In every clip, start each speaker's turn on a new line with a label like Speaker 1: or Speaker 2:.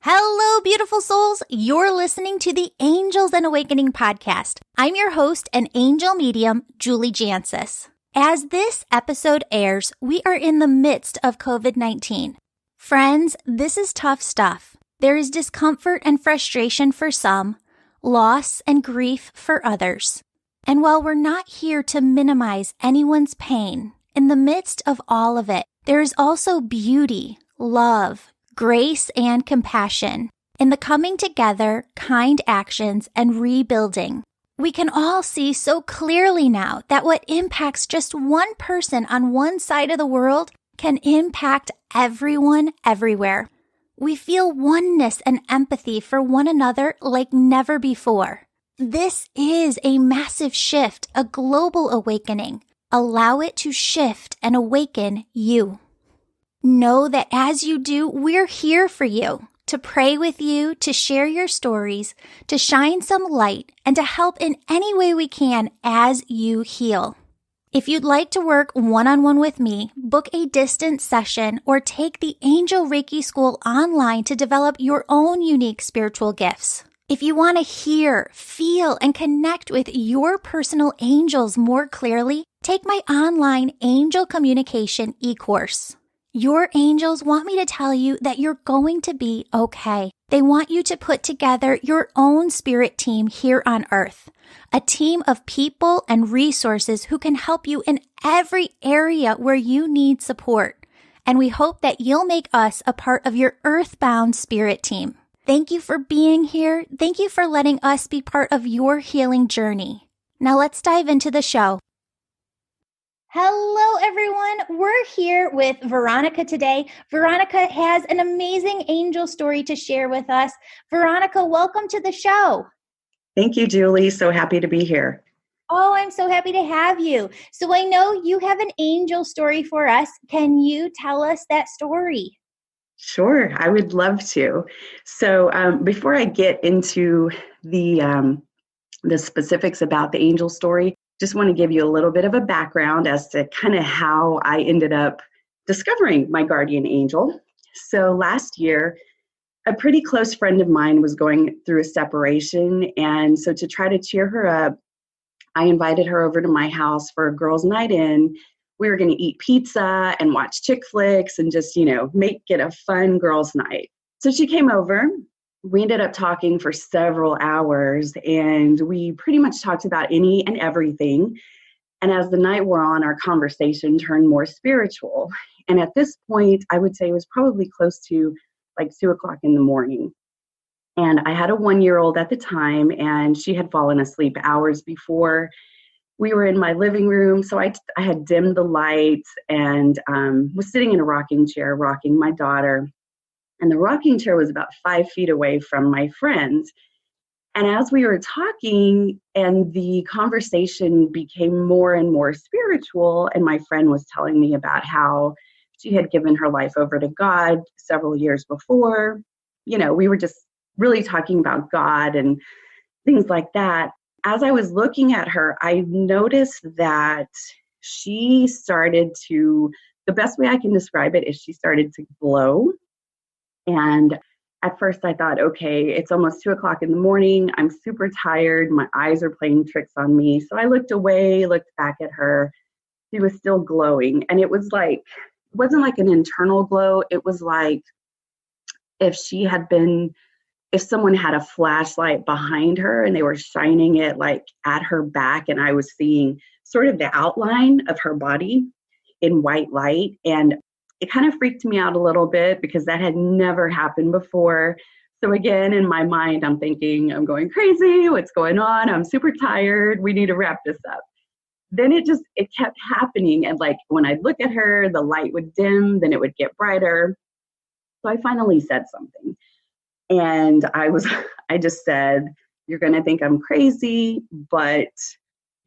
Speaker 1: Hello, beautiful souls. You're listening to the Angels and Awakening podcast. I'm your host and angel medium, Julie Jancis. As this episode airs, we are in the midst of COVID-19. Friends, this is tough stuff. There is discomfort and frustration for some, loss and grief for others. And while we're not here to minimize anyone's pain, in the midst of all of it, there is also beauty, love, grace, and compassion in the coming together, kind actions, and rebuilding. We can all see so clearly now that what impacts just one person on one side of the world can impact everyone everywhere. We feel oneness and empathy for one another like never before. This is a massive shift, a global awakening. Allow it to shift and awaken you. Know that as you do, we're here for you, to pray with you, to share your stories, to shine some light, and to help in any way we can as you heal. If you'd like to work one-on-one with me, book a distance session, or take the Angel Reiki School online to develop your own unique spiritual gifts. If you want to hear, feel, and connect with your personal angels more clearly, take my online Angel Communication e-course. Your angels want me to tell you that you're going to be okay. They want you to put together your own spirit team here on Earth, a team of people and resources who can help you in every area where you need support. And we hope that you'll make us a part of your earthbound spirit team. Thank you for being here. Thank you for letting us be part of your healing journey. Now let's dive into the show. Hello, everyone. We're here with Veronica today. Veronica has an amazing angel story to share with us. Veronica, welcome to the show.
Speaker 2: Thank you, Julie. So happy to be here.
Speaker 1: Oh, I'm so happy to have you. So I know you have an angel story for us. Can you tell us that story?
Speaker 2: Sure, I would love to. So before I get into the specifics about the angel story, just want to give you a little bit of a background as to kind of how I ended up discovering my guardian angel. So last year, a pretty close friend of mine was going through a separation. And so to try to cheer her up, I invited her over to my house for a girls' night in. We were going to eat pizza and watch chick flicks and just, make it a fun girls' night. So she came over. We ended up talking for several hours, and we pretty much talked about any and everything. And as the night wore on, our conversation turned more spiritual. And at this point, I would say it was probably close to like 2:00 in the morning. And I had a 1-year-old at the time, and she had fallen asleep hours before. We were in my living room, so I had dimmed the lights and was sitting in a rocking chair, rocking my daughter. And the rocking chair was about 5 feet away from my friends. And as we were talking and the conversation became more and more spiritual, and my friend was telling me about how she had given her life over to God several years before, we were just really talking about God and things like that. As I was looking at her, I noticed that she started to, the best way I can describe it is she started to glow. And at first I thought, okay, it's almost 2:00 in the morning. I'm super tired. My eyes are playing tricks on me. So I looked away, looked back at her. She was still glowing. And it was like, it wasn't like an internal glow. It was like if someone had a flashlight behind her and they were shining it like at her back, and I was seeing sort of the outline of her body in white light. And it kind of freaked me out a little bit because that had never happened before. So again, in my mind, I'm thinking, I'm going crazy. What's going on? I'm super tired. We need to wrap this up. Then it kept happening. And like when I'd look at her, the light would dim, then it would get brighter. So I finally said something. And I just said, you're going to think I'm crazy, but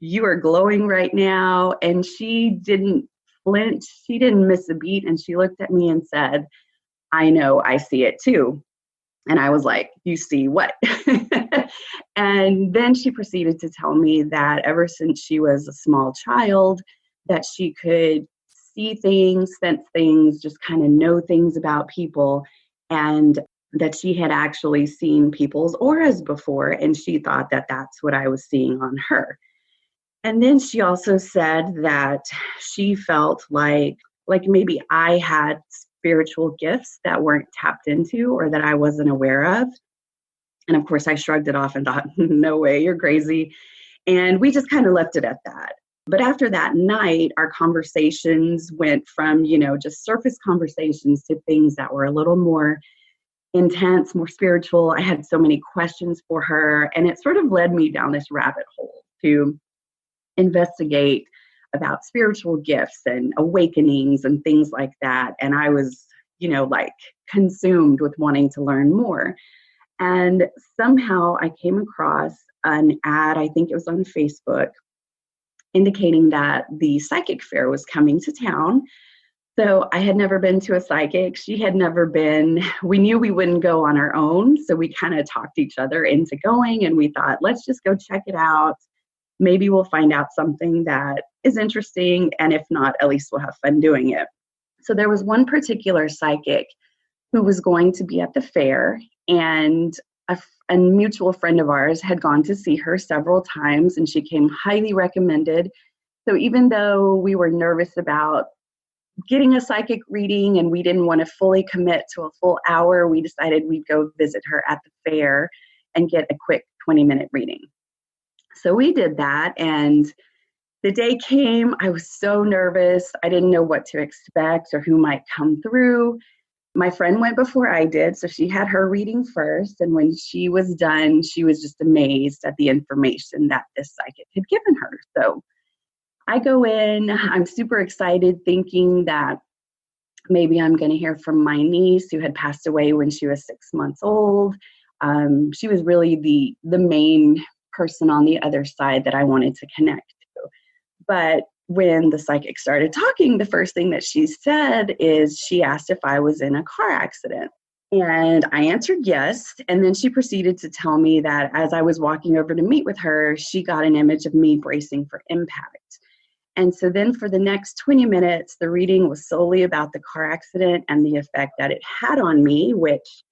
Speaker 2: you are glowing right now. And she didn't flinch. She didn't miss a beat. And she looked at me and said, I know, I see it too. And I was like, you see what? And then she proceeded to tell me that ever since she was a small child, that she could see things, sense things, just kind of know things about people. And that she had actually seen people's auras before, and she thought that that's what I was seeing on her. And then she also said that she felt like maybe I had spiritual gifts that weren't tapped into or that I wasn't aware of. And of course, I shrugged it off and thought, no way, you're crazy. And we just kind of left it at that. But after that night, our conversations went from, just surface conversations to things that were a little more intense, more spiritual. I had so many questions for her, and it sort of led me down this rabbit hole to investigate about spiritual gifts and awakenings and things like that. And I was, like consumed with wanting to learn more. And somehow I came across an ad, I think it was on Facebook, indicating that the psychic fair was coming to town. So I had never been to a psychic. She had never been. We knew we wouldn't go on our own. So we kind of talked each other into going, and we thought, let's just go check it out. Maybe we'll find out something that is interesting. And if not, at least we'll have fun doing it. So there was one particular psychic who was going to be at the fair, and a mutual friend of ours had gone to see her several times, and she came highly recommended. So even though we were nervous about getting a psychic reading and we didn't want to fully commit to a full hour, we decided we'd go visit her at the fair and get a quick 20-minute reading. So we did that, and the day came. I was so nervous. I didn't know what to expect or who might come through. My friend went before I did, so she had her reading first. And when she was done, she was just amazed at the information that this psychic had given her. So I go in, I'm super excited, thinking that maybe I'm going to hear from my niece who had passed away when she was 6 months old. She was really the main person on the other side that I wanted to connect to. But when the psychic started talking, the first thing that she said is she asked if I was in a car accident. And I answered yes. And then she proceeded to tell me that as I was walking over to meet with her, she got an image of me bracing for impact. And so then for the next 20 minutes, the reading was solely about the car accident and the effect that it had on me, which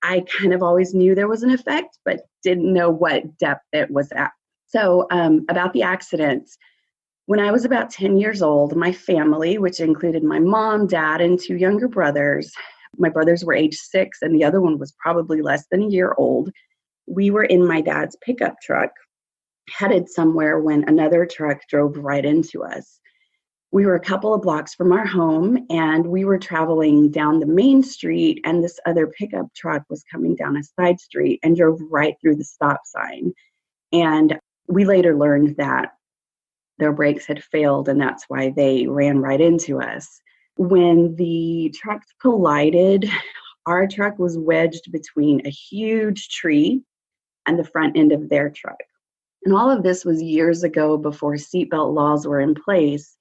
Speaker 2: I kind of always knew there was an effect, but didn't know what depth it was at. So about the accident, when I was about 10 years old, my family, which included my mom, dad, and 2 younger brothers, my brothers were age 6 and the other one was probably less than a year old. We were in my dad's pickup truck, headed somewhere when another truck drove right into us. We were a couple of blocks from our home, and we were traveling down the main street, and this other pickup truck was coming down a side street and drove right through the stop sign. And we later learned that their brakes had failed, and that's why they ran right into us. When the trucks collided, our truck was wedged between a huge tree and the front end of their truck. And all of this was years ago, before seatbelt laws were in place.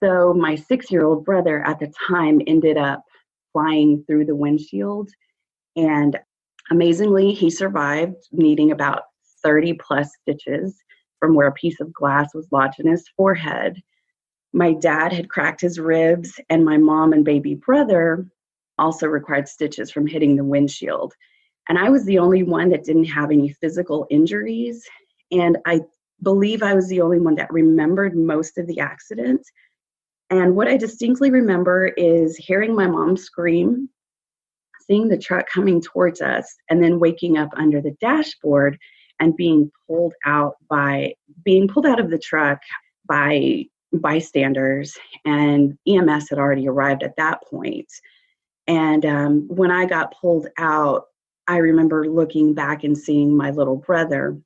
Speaker 2: So my 6-year-old brother at the time ended up flying through the windshield. And amazingly, he survived, needing about 30 plus stitches from where a piece of glass was lodged in his forehead. My dad had cracked his ribs, and my mom and baby brother also required stitches from hitting the windshield. And I was the only one that didn't have any physical injuries. And I believe I was the only one that remembered most of the accident. And what I distinctly remember is hearing my mom scream, seeing the truck coming towards us, and then waking up under the dashboard and being pulled out of the truck by bystanders. And EMS had already arrived at that point. And when I got pulled out, I remember looking back and seeing my little brother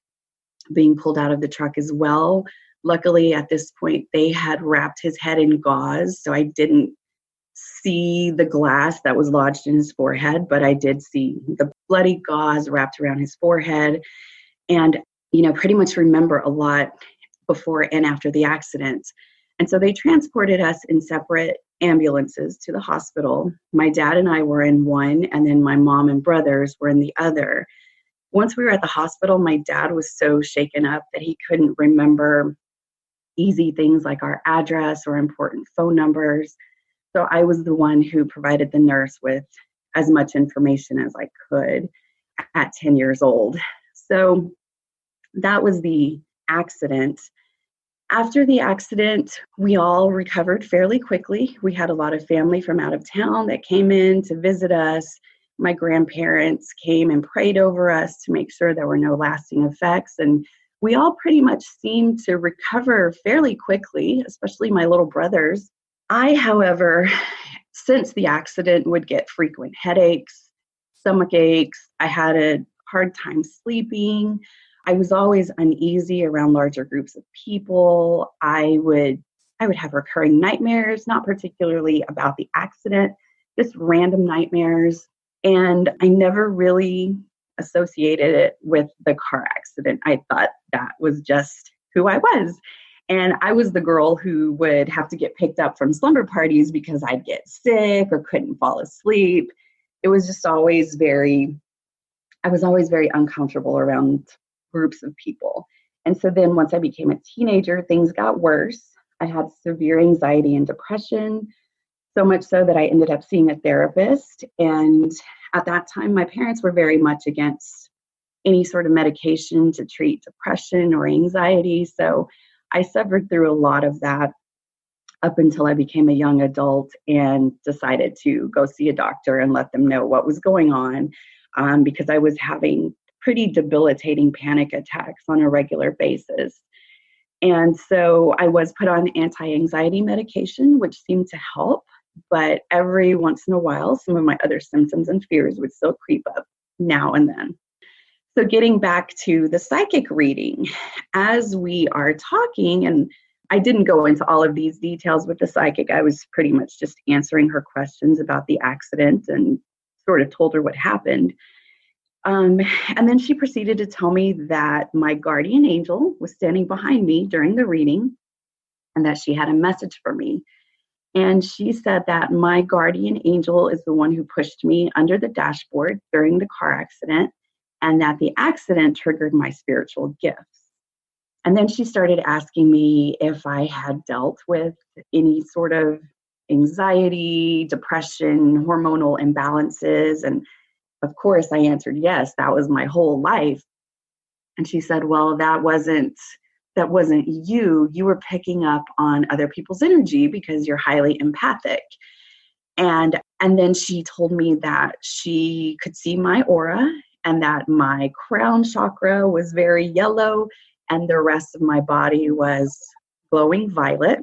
Speaker 2: being pulled out of the truck as well. Luckily, at this point, they had wrapped his head in gauze, so I didn't see the glass that was lodged in his forehead, but I did see the bloody gauze wrapped around his forehead. And, pretty much remember a lot before and after the accident. And so they transported us in separate ambulances to the hospital. My dad and I were in one, and then my mom and brothers were in the other. Once we were at the hospital, my dad was so shaken up that he couldn't remember easy things like our address or important phone numbers. So I was the one who provided the nurse with as much information as I could at 10 years old. So that was the accident. After the accident, we all recovered fairly quickly. We had a lot of family from out of town that came in to visit us. My grandparents came and prayed over us to make sure there were no lasting effects. And we all pretty much seemed to recover fairly quickly, especially my little brothers. I, however, since the accident, would get frequent headaches, stomach aches. I had a hard time sleeping. I was always uneasy around larger groups of people. I would have recurring nightmares, not particularly about the accident, just random nightmares. And I never really associated it with the car accident. I thought that was just who I was. And I was the girl who would have to get picked up from slumber parties because I'd get sick or couldn't fall asleep. It was just always I was always very uncomfortable around groups of people. And so then once I became a teenager, things got worse. I had severe anxiety and depression, so much so that I ended up seeing a therapist. And at that time, my parents were very much against any sort of medication to treat depression or anxiety. So I suffered through a lot of that up until I became a young adult and decided to go see a doctor and let them know what was going on, because I was having pretty debilitating panic attacks on a regular basis. And so I was put on anti-anxiety medication, which seemed to help. But every once in a while, some of my other symptoms and fears would still creep up now and then. So getting back to the psychic reading, as we are talking, and I didn't go into all of these details with the psychic, I was pretty much just answering her questions about the accident and sort of told her what happened. And then she proceeded to tell me that my guardian angel was standing behind me during the reading and that she had a message for me. And she said that my guardian angel is the one who pushed me under the dashboard during the car accident, and that the accident triggered my spiritual gifts. And then she started asking me if I had dealt with any sort of anxiety, depression, hormonal imbalances. And of course, I answered yes, that was my whole life. And she said, well, that wasn't you. You were picking up on other people's energy because you're highly empathic. And then she told me that she could see my aura and that my crown chakra was very yellow and the rest of my body was glowing violet,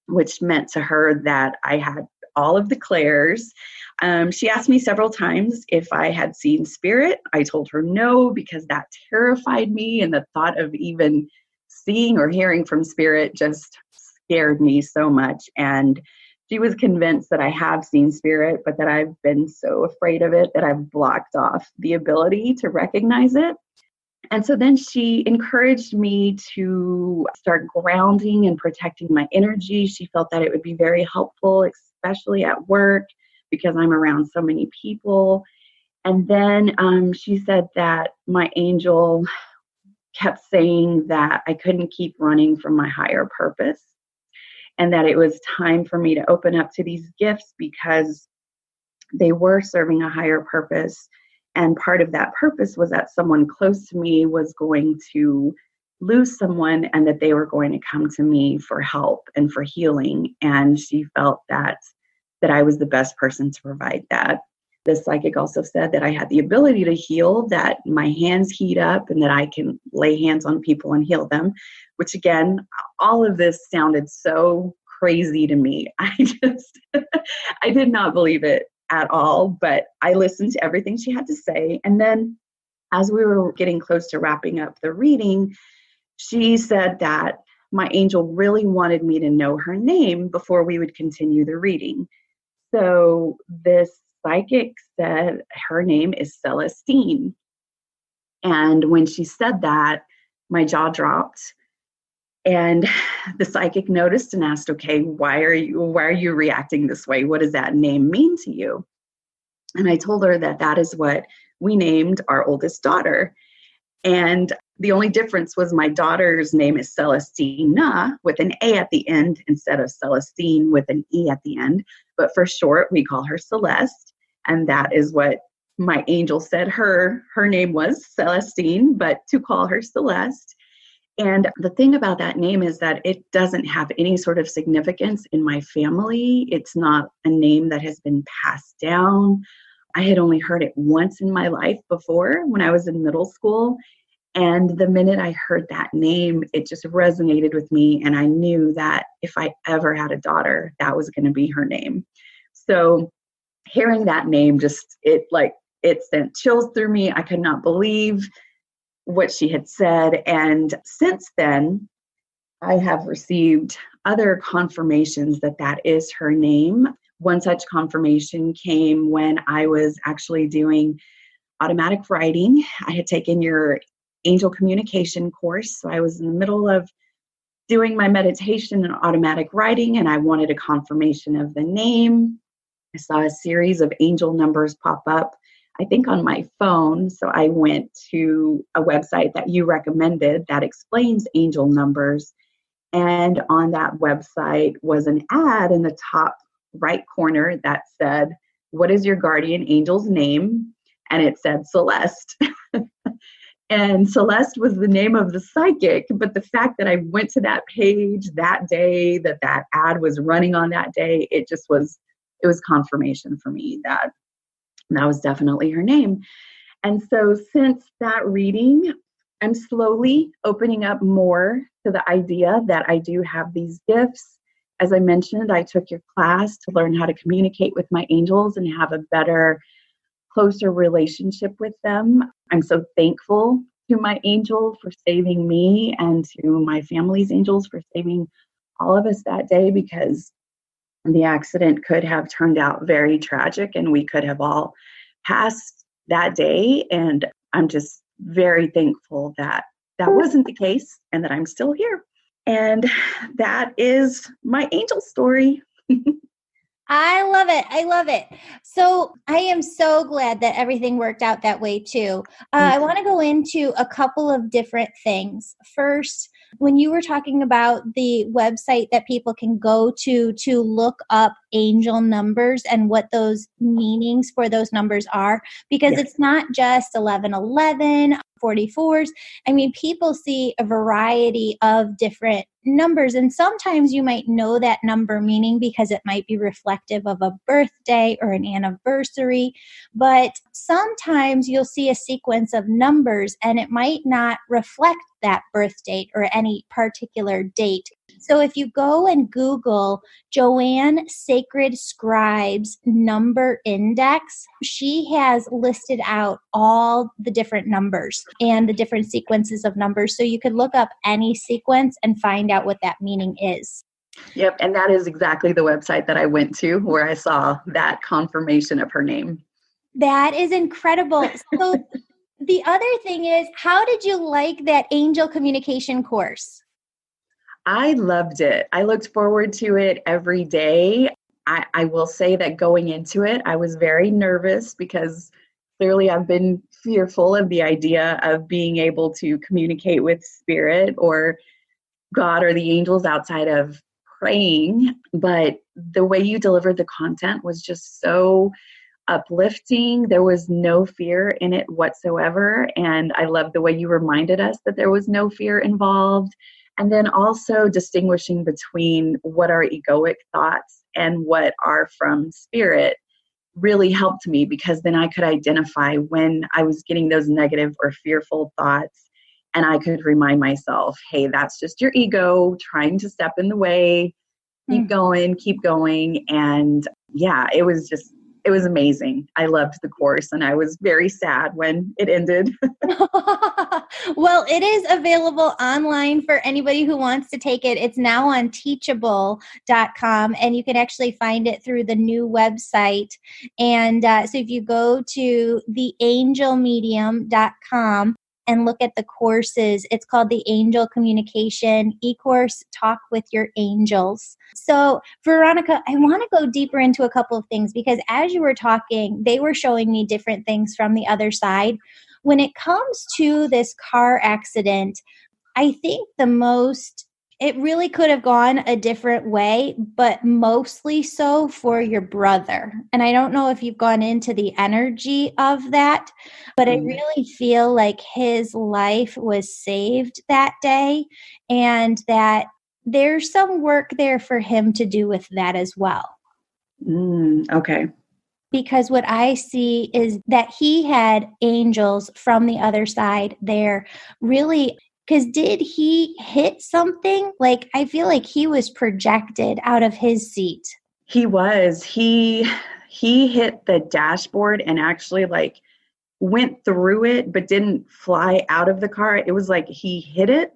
Speaker 2: which meant to her that I had all of the clairs. She asked me several times if I had seen spirit. I told her no, because that terrified me, and the thought of even seeing or hearing from spirit just scared me so much. And she was convinced that I have seen spirit, but that I've been so afraid of it that I've blocked off the ability to recognize it. And so then she encouraged me to start grounding and protecting my energy. She felt that it would be very helpful, especially at work, because I'm around so many people. And then she said that my angel kept saying that I couldn't keep running from my higher purpose, and that it was time for me to open up to these gifts because they were serving a higher purpose. And part of that purpose was that someone close to me was going to lose someone, and that they were going to come to me for help and for healing. And she felt that I was the best person to provide that. The psychic also said that I had the ability to heal, that my hands heat up and that I can lay hands on people and heal them, which again, all of this sounded so crazy to me. I did not believe it at all, but I listened to everything she had to say. And then as we were getting close to wrapping up the reading, she said that my angel really wanted me to know her name before we would continue the reading. So this psychic said her name is Celestine. And when she said that, my jaw dropped. And the psychic noticed and asked, okay, why are you reacting this way? What does that name mean to you? And I told her that is what we named our oldest daughter. And the only difference was my daughter's name is Celestina with an A at the end instead of Celestine with an E at the end. But for short, we call her Celeste. And that is what my angel said her name was, Celestine, but to call her Celeste. And the thing about that name is that it doesn't have any sort of significance in my family. It's not a name that has been passed down. I had only heard it once in my life before when I was in middle school. And the minute I heard that name, it just resonated with me. And I knew that if I ever had a daughter, that was going to be her name. So hearing that name, it sent chills through me. I could not believe what she had said. And since then, I have received other confirmations that that is her name. One such confirmation came when I was actually doing automatic writing. I had taken your angel communication course. So I was in the middle of doing my meditation and automatic writing, and I wanted a confirmation of the name. I saw a series of angel numbers pop up, I think on my phone. So I went to a website that you recommended that explains angel numbers. And on that website was an ad in the top right corner that said, "What is your guardian angel's name?" And it said Celeste. And Celeste was the name of the psychic, but the fact that I went to that page that day, that ad was running on that day, it was confirmation for me that that was definitely her name. And so since that reading, I'm slowly opening up more to the idea that I do have these gifts. As I mentioned, I took your class to learn how to communicate with my angels and have a better, closer relationship with them. I'm so thankful to my angel for saving me and to my family's angels for saving all of us that day, because the accident could have turned out very tragic and we could have all passed that day. And I'm just very thankful that that wasn't the case and that I'm still here. And that is my angel story.
Speaker 1: I love it. I love it. So I am so glad that everything worked out that way too. I want to go into a couple of different things. First, when you were talking about the website that people can go to look up angel numbers and what those meanings for those numbers are, because
Speaker 2: Yes.
Speaker 1: it's not just 1111, 44s. I mean, people see a variety of different numbers, and sometimes you might know that number meaning because it might be reflective of a birthday or an anniversary, but sometimes you'll see a sequence of numbers and it might not reflect that birth date or any particular date. So if you go and Google Joanne Sacred Scribes number index, she has listed out all the different numbers and the different sequences of numbers. So you could look up any sequence and find out what that meaning is.
Speaker 2: Yep. And that is exactly the website that I went to where I saw that confirmation of her name.
Speaker 1: That is incredible. So the other thing is, how did you like that angel communication course?
Speaker 2: I loved it. I looked forward to it every day. I will say that going into it, I was very nervous because clearly I've been fearful of the idea of being able to communicate with spirit or God or the angels outside of praying. But the way you delivered the content was just so uplifting. There was no fear in it whatsoever. And I love the way you reminded us that there was no fear involved. And then also distinguishing between what are egoic thoughts and what are from spirit really helped me, because then I could identify when I was getting those negative or fearful thoughts. And I could remind myself, hey, that's just your ego trying to step in the way. Keep going. And yeah, it was amazing. I loved the course and I was very sad when it ended.
Speaker 1: Well, it is available online for anybody who wants to take it. It's now on teachable.com and you can actually find it through the new website. And so if you go to theangelmedium.com and look at the courses, it's called the Angel Communication E-Course, Talk with Your Angels. So Veronica, I want to go deeper into a couple of things because as you were talking, they were showing me different things from the other side. When it comes to this car accident, I think the most It really could have gone a different way, but mostly so for your brother. And I don't know if you've gone into the energy of that, but I
Speaker 2: Mm.
Speaker 1: really feel like his life was saved that day and that there's some work there for him to do with that as well.
Speaker 2: Okay.
Speaker 1: Because what I see is that he had angels from the other side there really. Because did he hit something? Like, I feel like he was projected out of his seat.
Speaker 2: He was. He hit the dashboard and actually like went through it, but didn't fly out of the car. It was like he hit it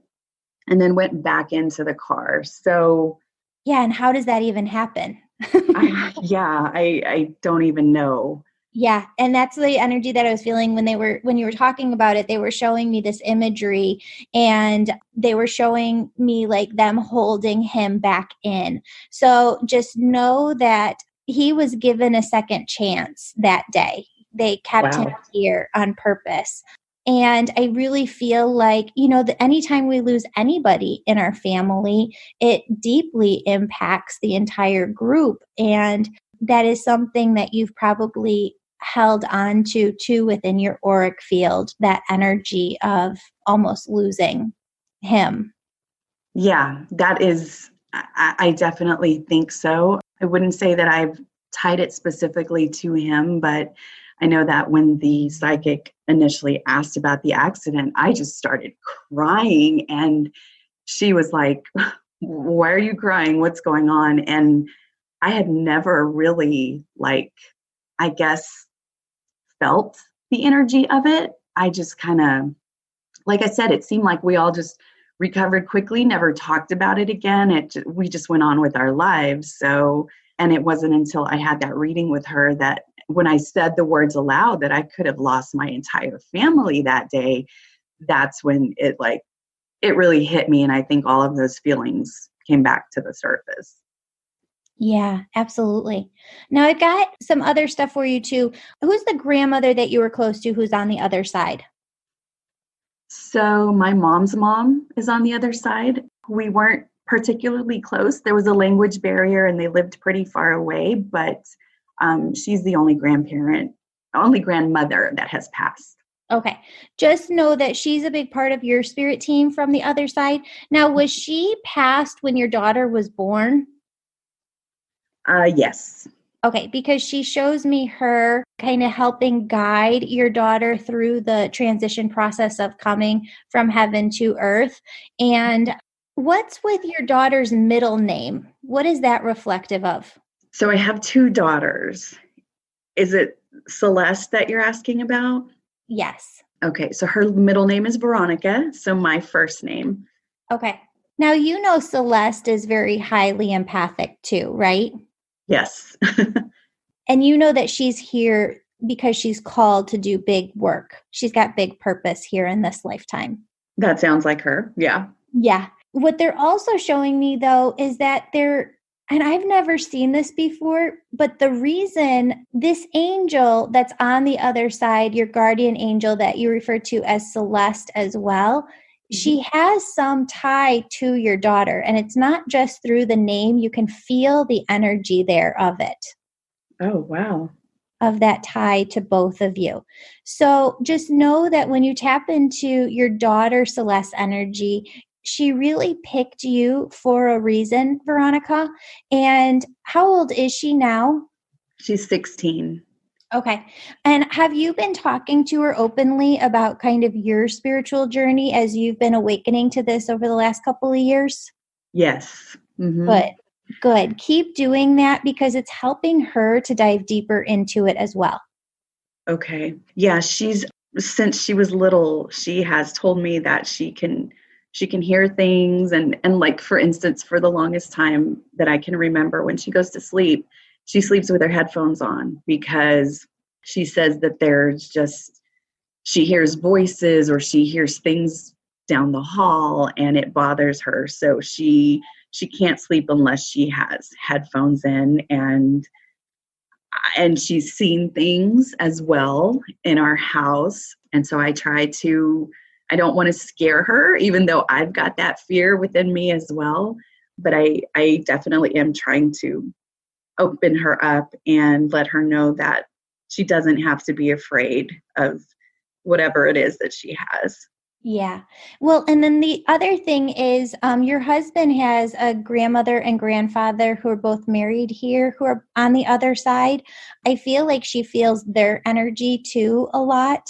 Speaker 2: and then went back into the car. So
Speaker 1: Yeah, and how does that even happen?
Speaker 2: I don't even know.
Speaker 1: Yeah, and that's the energy that I was feeling when you were talking about it. They were showing me this imagery and they were showing me like them holding him back in. So just know that he was given a second chance that day. They kept him
Speaker 2: Wow.
Speaker 1: here on purpose. And I really feel like, that anytime we lose anybody in our family, it deeply impacts the entire group. And that is something that you've probably held on to too within your auric field, that energy of almost losing him.
Speaker 2: Yeah, that is, I definitely think so. I wouldn't say that I've tied it specifically to him, but I know that when the psychic initially asked about the accident, I just started crying. And she was like, "Why are you crying? What's going on?" And I had never really, like, I guess, felt the energy of it. I just kind of, like I said, it seemed like we all just recovered quickly, never talked about it again. We just went on with our lives. So, and it wasn't until I had that reading with her that when I said the words aloud that I could have lost my entire family that day, that's when it really hit me. And I think all of those feelings came back to the surface.
Speaker 1: Yeah, absolutely. Now I've got some other stuff for you too. Who's the grandmother that you were close to who's on the other side?
Speaker 2: So my mom's mom is on the other side. We weren't particularly close. There was a language barrier and they lived pretty far away, but she's the only grandmother that has passed.
Speaker 1: Okay. Just know that she's a big part of your spirit team from the other side. Now, was she passed when your daughter was born?
Speaker 2: Yes.
Speaker 1: Okay, because she shows me her kind of helping guide your daughter through the transition process of coming from heaven to earth. And what's with your daughter's middle name? What is that reflective of?
Speaker 2: So I have two daughters. Is it Celeste that you're asking about?
Speaker 1: Yes.
Speaker 2: Okay, so her middle name is Veronica, so my first name.
Speaker 1: Okay. Now, Celeste is very highly empathic too, right?
Speaker 2: Yes.
Speaker 1: And you know that she's here because she's called to do big work. She's got big purpose here in this lifetime.
Speaker 2: That sounds like her. Yeah.
Speaker 1: Yeah. What they're also showing me, though, is that and I've never seen this before, but the reason this angel that's on the other side, your guardian angel that you refer to as Celeste as well, she has some tie to your daughter. And it's not just through the name, you can feel the energy there of it.
Speaker 2: Oh, wow.
Speaker 1: Of that tie to both of you. So just know that when you tap into your daughter Celeste's energy, she really picked you for a reason, Veronica. And how old is she now?
Speaker 2: She's 16.
Speaker 1: Okay. And have you been talking to her openly about kind of your spiritual journey as you've been awakening to this over the last couple of years?
Speaker 2: Yes. Mm-hmm.
Speaker 1: Good. Good. Keep doing that because it's helping her to dive deeper into it as well.
Speaker 2: Okay. Yeah, since she was little, she has told me that she can hear things and like for instance, for the longest time that I can remember when she goes to sleep, she sleeps with her headphones on because she says that she hears voices or she hears things down the hall and it bothers her. So she can't sleep unless she has headphones in and she's seen things as well in our house. And so I try to I don't want to scare her, even though I've got that fear within me as well. But I definitely am trying to open her up and let her know that she doesn't have to be afraid of whatever it is that she has.
Speaker 1: Yeah. Well, and then the other thing is your husband has a grandmother and grandfather who are both married here, who are on the other side. I feel like she feels their energy too a lot.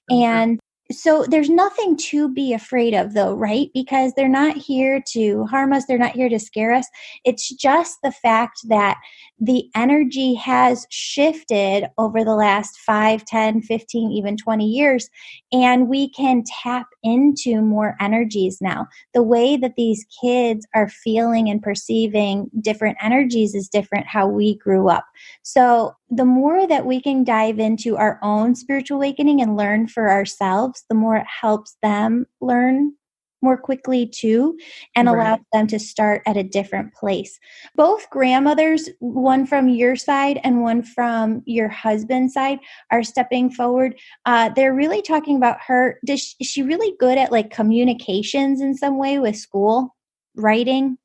Speaker 1: And so there's nothing to be afraid of, though, right? Because they're not here to harm us. They're not here to scare us. It's just the fact that the energy has shifted over the last 5, 10, 15, even 20 years, and we can tap into more energies now. The way that these kids are feeling and perceiving different energies is different how we grew up. So the more that we can dive into our own spiritual awakening and learn for ourselves, the more it helps them learn more quickly too, and allows them to start at a different place. Both grandmothers, one from your side and one from your husband's side, are stepping forward. They're really talking about her. Is she really good at like communications in some way with school, writing?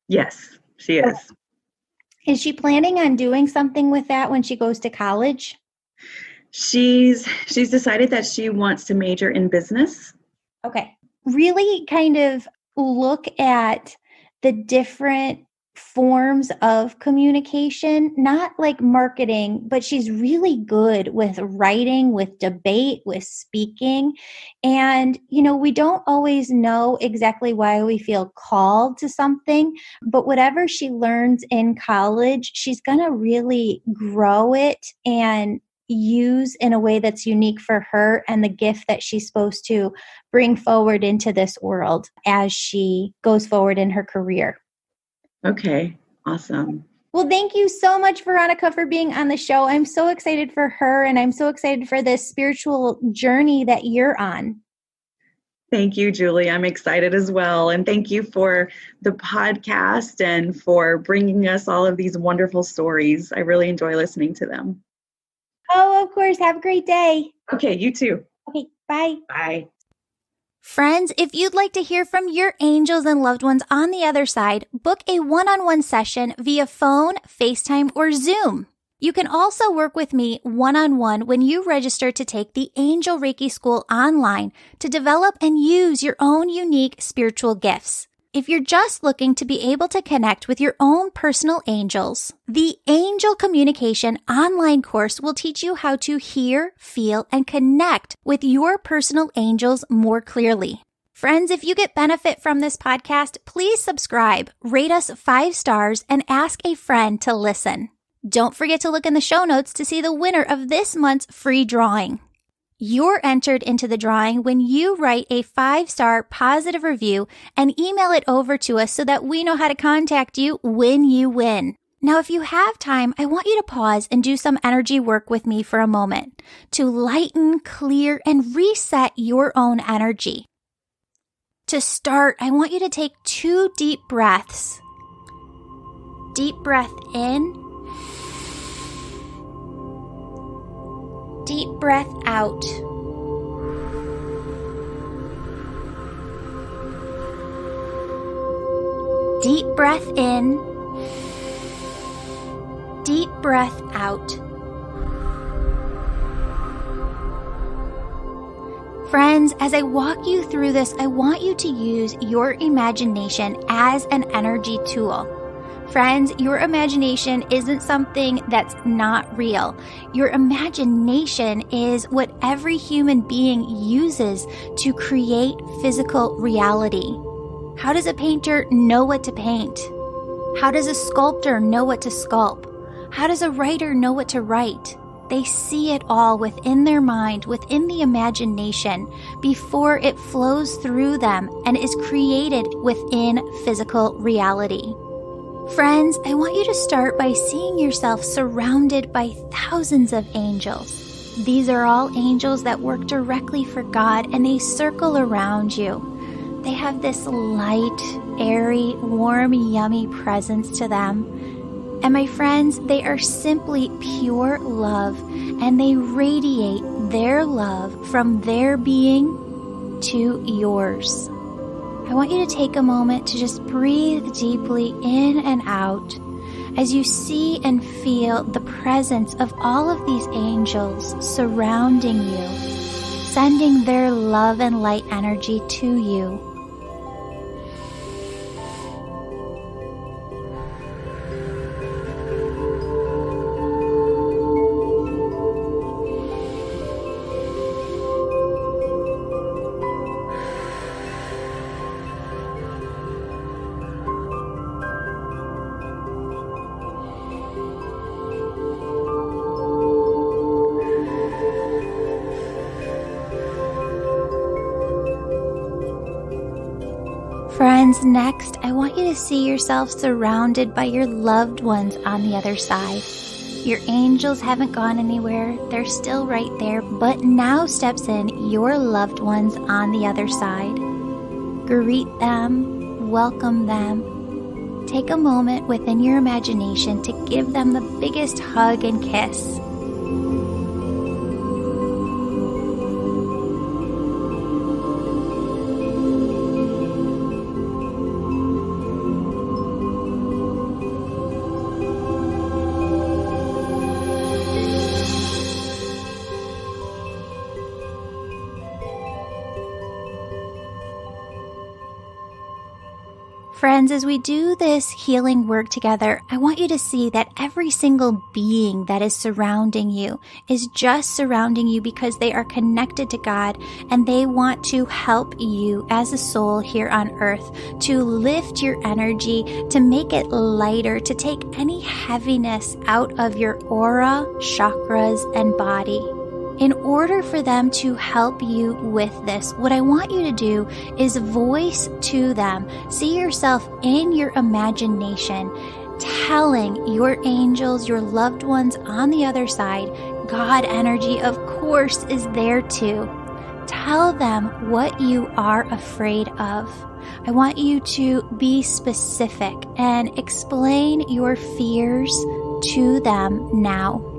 Speaker 2: Yes, she is.
Speaker 1: Is she planning on doing something with that when she goes to college?
Speaker 2: She's decided that she wants to major in business.
Speaker 1: Okay. Really kind of look at the different forms of communication, not like marketing, but she's really good with writing, with debate, with speaking. And, we don't always know exactly why we feel called to something, but whatever she learns in college, she's going to really grow it and use in a way that's unique for her and the gift that she's supposed to bring forward into this world as she goes forward in her career.
Speaker 2: Okay, awesome.
Speaker 1: Well, thank you so much, Veronica, for being on the show. I'm so excited for her, and I'm so excited for this spiritual journey that you're on.
Speaker 2: Thank you, Julie. I'm excited as well. And thank you for the podcast and for bringing us all of these wonderful stories. I really enjoy listening to them.
Speaker 1: Oh, of course. Have a great day.
Speaker 2: Okay, you too.
Speaker 1: Okay, bye.
Speaker 2: Bye.
Speaker 1: Friends, if you'd like to hear from your angels and loved ones on the other side, book a one-on-one session via phone, FaceTime, or Zoom. You can also work with me one-on-one when you register to take the Angel Reiki School online to develop and use your own unique spiritual gifts. If you're just looking to be able to connect with your own personal angels, the Angel Communication online course will teach you how to hear, feel, and connect with your personal angels more clearly. Friends, if you get benefit from this podcast, please subscribe, rate us 5 stars, and ask a friend to listen. Don't forget to look in the show notes to see the winner of this month's free drawing. You're entered into the drawing when you write a 5-star positive review and email it over to us so that we know how to contact you when you win. Now, if you have time, I want you to pause and do some energy work with me for a moment to lighten, clear, and reset your own energy. To start, I want you to take 2 deep breaths. Deep breath in. Deep breath out. Deep breath in. Deep breath out. Friends, as I walk you through this, I want you to use your imagination as an energy tool. Friends, your imagination isn't something that's not real. Your imagination is what every human being uses to create physical reality. How does a painter know what to paint? How does a sculptor know what to sculpt? How does a writer know what to write? They see it all within their mind, within the imagination, before it flows through them and is created within physical reality. Friends, I want you to start by seeing yourself surrounded by thousands of angels. These are all angels that work directly for God, and they circle around you. They have this light, airy, warm, yummy presence to them. And my friends, they are simply pure love, and they radiate their love from their being to yours. I want you to take a moment to just breathe deeply in and out as you see and feel the presence of all of these angels surrounding you, sending their love and light energy to you. Friends, next, I want you to see yourself surrounded by your loved ones on the other side. Your angels haven't gone anywhere, they're still right there, but now steps in your loved ones on the other side. Greet them, welcome them. Take a moment within your imagination to give them the biggest hug and kiss. Friends, as we do this healing work together, I want you to see that every single being that is surrounding you is just surrounding you because they are connected to God and they want to help you as a soul here on earth to lift your energy, to make it lighter, to take any heaviness out of your aura, chakras, and body. In order for them to help you with this, what I want you to do is voice to them. See yourself in your imagination, telling your angels, your loved ones on the other side, God energy, of course, is there too. Tell them what you are afraid of. I want you to be specific and explain your fears to them now.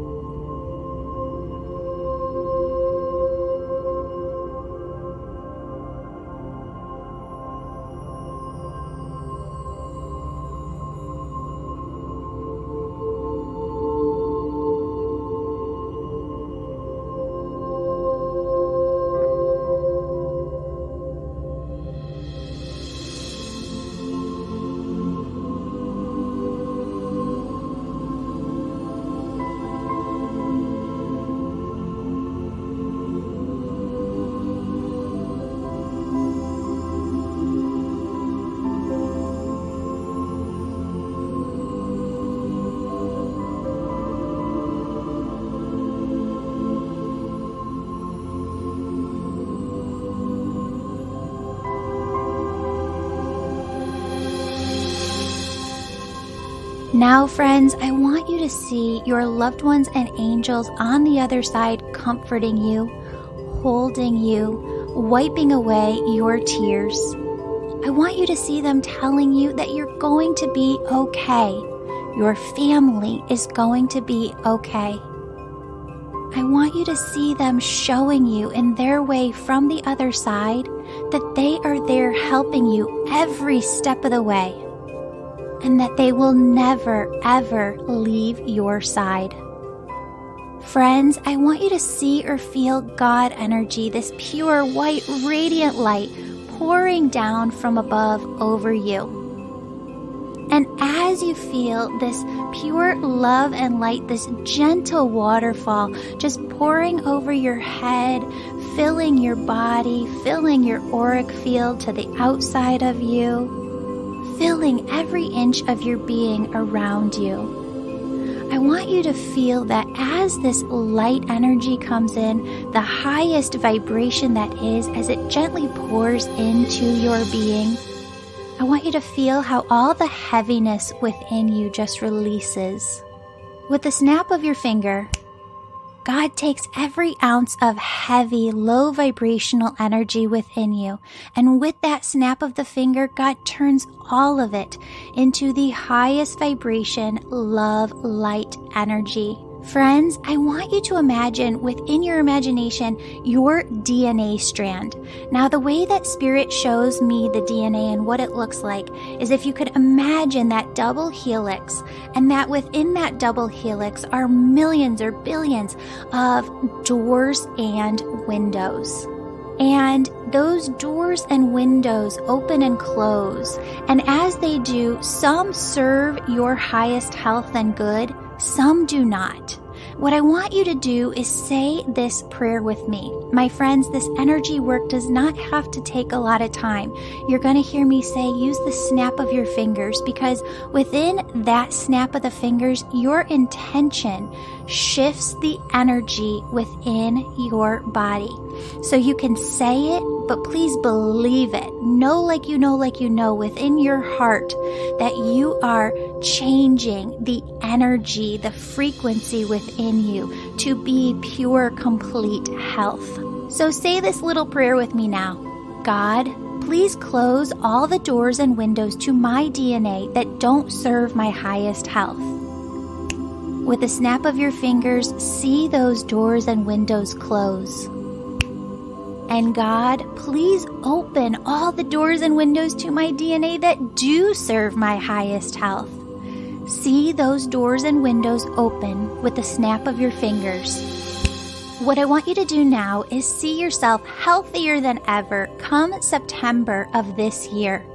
Speaker 1: Now, friends, I want you to see your loved ones and angels on the other side comforting you, holding you, wiping away your tears. I want you to see them telling you that you're going to be okay. Your family is going to be okay. I want you to see them showing you in their way from the other side that they are there helping you every step of the way, and that they will never, ever leave your side. Friends, I want you to see or feel God energy, this pure, white, radiant light pouring down from above over you. And as you feel this pure love and light, this gentle waterfall just pouring over your head, filling your body, filling your auric field to the outside of you, filling every inch of your being around you. I want you to feel that as this light energy comes in, the highest vibration that is, as it gently pours into your being, I want you to feel how all the heaviness within you just releases. With the snap of your finger, God takes every ounce of heavy, low vibrational energy within you, and with that snap of the finger, God turns all of it into the highest vibration, love, light energy. Friends, I want you to imagine within your imagination your DNA strand. Now, the way that Spirit shows me the DNA and what it looks like is if you could imagine that double helix, and that within that double helix are millions or billions of doors and windows. And those doors and windows open and close. And as they do, some serve your highest health and good, some do not. What I want you to do is say this prayer with me. My friends, this energy work does not have to take a lot of time. You're going to hear me say, use the snap of your fingers, because within that snap of the fingers, your intention shifts the energy within your body. So you can say it, but please believe it. Know like you know within your heart that you are changing the energy, the frequency within you to be pure, complete health. So say this little prayer with me now. God, please close all the doors and windows to my DNA that don't serve my highest health. With the snap of your fingers, see those doors and windows close. And God, please open all the doors and windows to my DNA that do serve my highest health. See those doors and windows open with the snap of your fingers. What I want you to do now is see yourself healthier than ever come September of this year.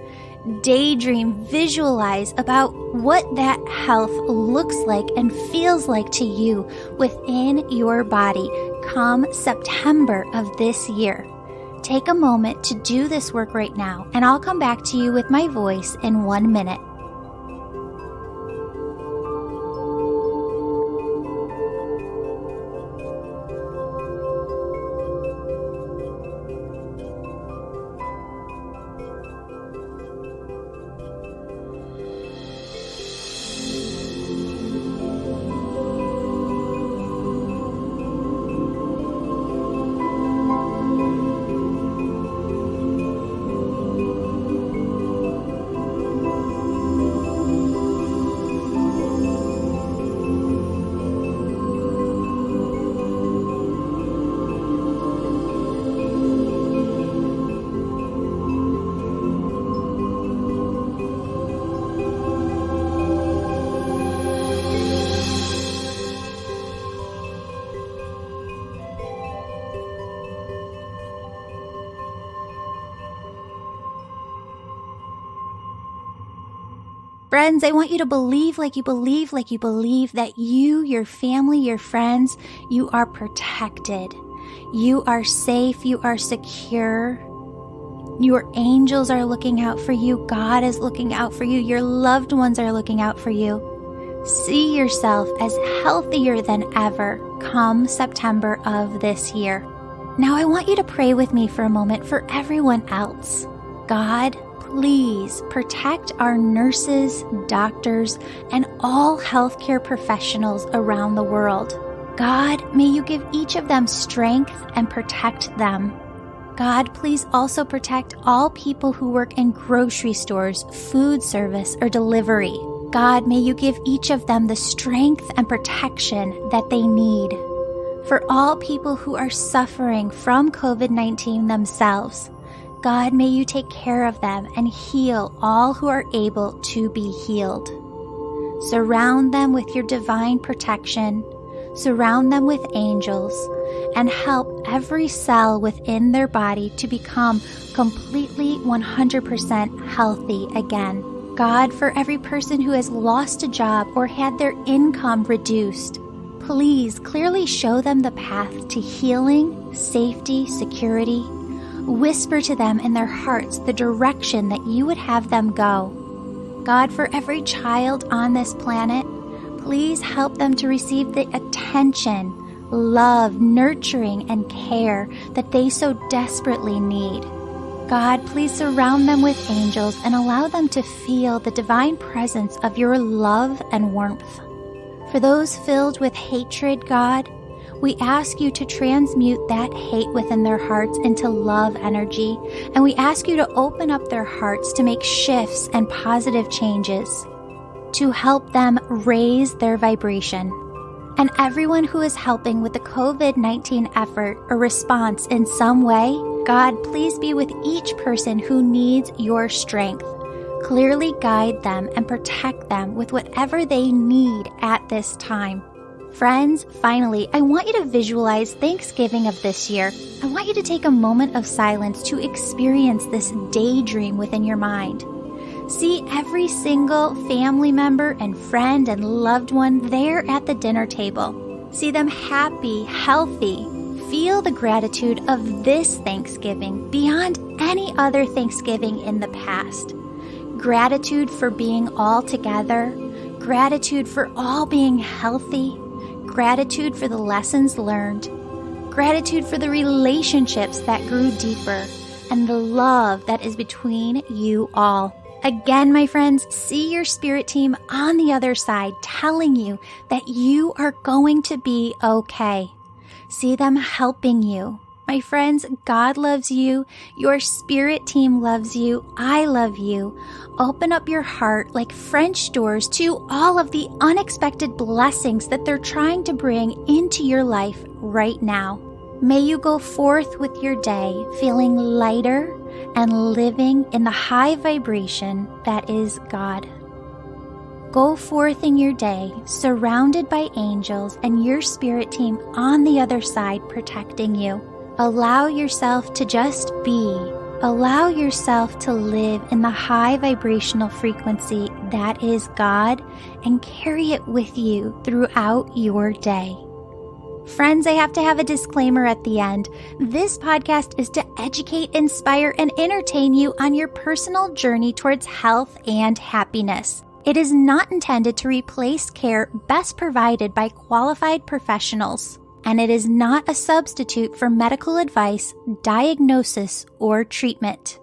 Speaker 1: Daydream, visualize about what that health looks like and feels like to you within your body come September of this year. Take a moment to do this work right now, and I'll come back to you with my voice in 1 minute. Friends, I want you to believe like you believe that you, your family, your friends, you are protected. You are safe. You are secure. Your angels are looking out for you. God is looking out for you. Your loved ones are looking out for you. See yourself as healthier than ever come September of this year. Now I want you to pray with me for a moment for everyone else. God, please protect our nurses, doctors, and all healthcare professionals around the world. God, may you give each of them strength and protect them. God, please also protect all people who work in grocery stores, food service, or delivery. God, may you give each of them the strength and protection that they need. For all people who are suffering from COVID-19 themselves, God, may you take care of them and heal all who are able to be healed. Surround them with your divine protection, surround them with angels, and help every cell within their body to become completely 100% healthy again. God, for every person who has lost a job or had their income reduced, please clearly show them the path to healing, safety, security. Whisper to them in their hearts the direction that you would have them go. God, for every child on this planet, please help them to receive the attention, love, nurturing, and care that they so desperately need. God, please surround them with angels and allow them to feel the divine presence of your love and warmth. For those filled with hatred, God, we ask you to transmute that hate within their hearts into love energy, and we ask you to open up their hearts to make shifts and positive changes, to help them raise their vibration. and everyone who is helping with the COVID-19 effort or response in some way. God, please be with each person who needs your strength. Clearly guide them and protect them with whatever they need at this time. Friends, finally, I want you to visualize Thanksgiving of this year. I want you to take a moment of silence to experience this daydream within your mind. See every single family member and friend and loved one there at the dinner table. See them happy, healthy. Feel the gratitude of this Thanksgiving beyond any other Thanksgiving in the past. Gratitude for being all together. Gratitude for all being healthy. Gratitude for the lessons learned. Gratitude for the relationships that grew deeper and the love that is between you all. Again, my friends, see your spirit team on the other side telling you that you are going to be okay. See them helping you. My friends, God loves you. Your spirit team loves you. I love you. Open up your heart like French doors to all of the unexpected blessings that they're trying to bring into your life right now. May you go forth with your day feeling lighter and living in the high vibration that is God. Go forth in your day surrounded by angels and your spirit team on the other side protecting you. Allow yourself to just be. Allow yourself to live in the high vibrational frequency that is God and carry it with you throughout your day. Friends, I have to have a disclaimer at the end. This podcast is to educate, inspire, and entertain you on your personal journey towards health and happiness. It is not intended to replace care best provided by qualified professionals, and it is not a substitute for medical advice, diagnosis, or treatment.